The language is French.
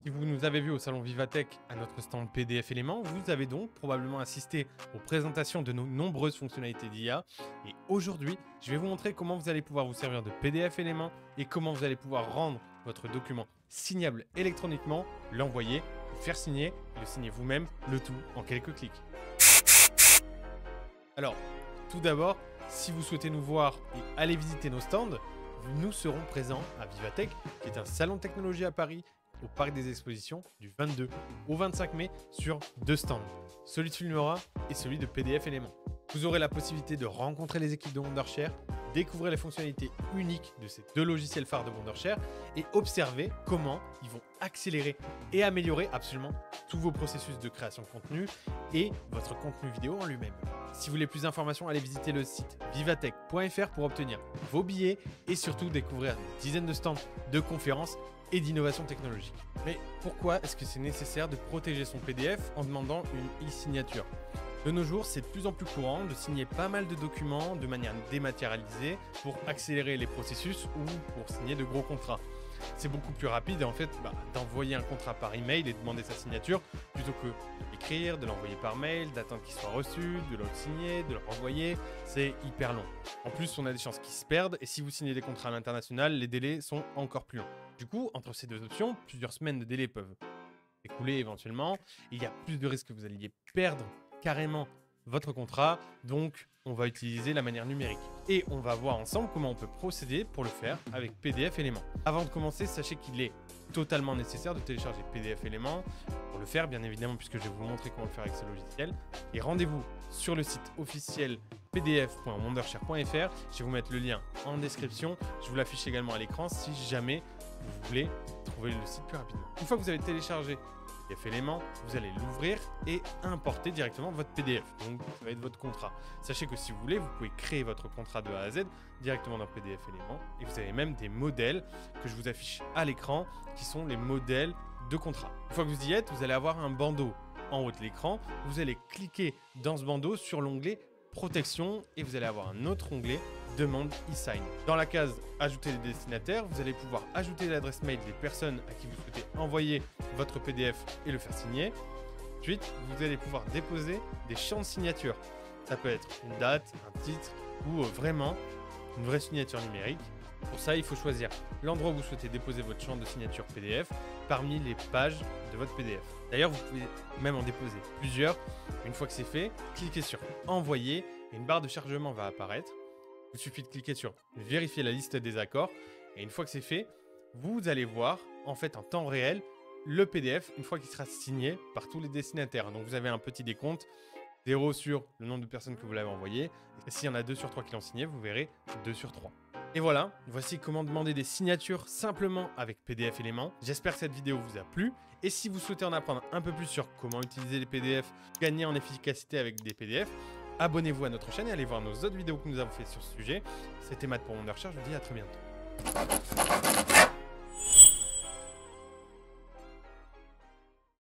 Si vous nous avez vu au salon Vivatech à notre stand PDF Element, vous avez donc probablement assisté aux présentations de nos nombreuses fonctionnalités d'IA. Et aujourd'hui, je vais vous montrer comment vous allez pouvoir vous servir de PDF Element et comment vous allez pouvoir rendre votre document signable électroniquement, l'envoyer, le faire signer et le signer vous-même, le tout en quelques clics. Alors, tout d'abord, si vous souhaitez nous voir et aller visiter nos stands, nous serons présents à Vivatech, qui est un salon de technologie à Paris, au Parc des Expositions, du 22 au 25 mai sur 2 stands, celui de Filmora et celui de PDF Element. Vous aurez la possibilité de rencontrer les équipes de Wondershare, découvrir les fonctionnalités uniques de ces deux logiciels phares de Wondershare et observer comment ils vont accélérer et améliorer absolument tous vos processus de création de contenu et votre contenu vidéo en lui-même. Si vous voulez plus d'informations, allez visiter le site vivatech.fr pour obtenir vos billets et surtout découvrir des dizaines de stands de conférences et d'innovation technologique. Mais pourquoi est-ce que c'est nécessaire de protéger son PDF en demandant une e-signature ? De nos jours, c'est de plus en plus courant de signer pas mal de documents de manière dématérialisée pour accélérer les processus ou pour signer de gros contrats. C'est beaucoup plus rapide en fait d'envoyer un contrat par email et de demander sa signature plutôt que de l'écrire, de l'envoyer par mail, d'attendre qu'il soit reçu, de le signer, de le renvoyer. C'est hyper long. En plus, on a des chances qu'ils se perdent et si vous signez des contrats à l'international, les délais sont encore plus longs. Du coup, entre ces deux options, plusieurs semaines de délai peuvent s'écouler éventuellement. Il y a plus de risques que vous alliez perdre carrément votre contrat, donc on va utiliser la manière numérique. Et on va voir ensemble comment on peut procéder pour le faire avec PDF Element. Avant de commencer, sachez qu'il est totalement nécessaire de télécharger PDF Element pour le faire, bien évidemment, puisque je vais vous montrer comment le faire avec ce logiciel. Et rendez-vous sur le site officiel pdf.wondershare.fr. Je vais vous mettre le lien en description. Je vous l'affiche également à l'écran si jamais vous voulez trouver le site plus rapidement. Une fois que vous avez téléchargé PDF Element, vous allez l'ouvrir et importer directement votre PDF. Donc, ça va être votre contrat. Sachez que si vous voulez, vous pouvez créer votre contrat de A à Z directement dans PDF Element. Et vous avez même des modèles que je vous affiche à l'écran qui sont les modèles de contrat. Une fois que vous y êtes, vous allez avoir un bandeau en haut de l'écran. Vous allez cliquer dans ce bandeau sur l'onglet Protection et vous allez avoir un autre onglet Demande e-sign. Dans la case Ajouter les destinataires, vous allez pouvoir ajouter l'adresse mail des personnes à qui vous souhaitez envoyer votre PDF et le faire signer. Ensuite, vous allez pouvoir déposer des champs de signature. Ça peut être une date, un titre ou vraiment une vraie signature numérique. Pour ça, il faut choisir l'endroit où vous souhaitez déposer votre champ de signature PDF parmi les pages de votre PDF. D'ailleurs, vous pouvez même en déposer plusieurs. Une fois que c'est fait, cliquez sur Envoyer et une barre de chargement va apparaître. Il vous suffit de cliquer sur Vérifier la liste des accords et une fois que c'est fait, vous allez voir en fait en temps réel le PDF une fois qu'il sera signé par tous les destinataires. Donc vous avez un petit décompte, 0 sur le nombre de personnes que vous l'avez envoyé. Et s'il y en a 2 sur 3 qui l'ont signé, vous verrez 2 sur 3. Et voilà, voici comment demander des signatures simplement avec PDF Element. J'espère que cette vidéo vous a plu. Et si vous souhaitez en apprendre un peu plus sur comment utiliser les PDF, gagner en efficacité avec des PDF, abonnez-vous à notre chaîne et allez voir nos autres vidéos que nous avons fait sur ce sujet. C'était Matt pour Wondershare, je vous dis à très bientôt.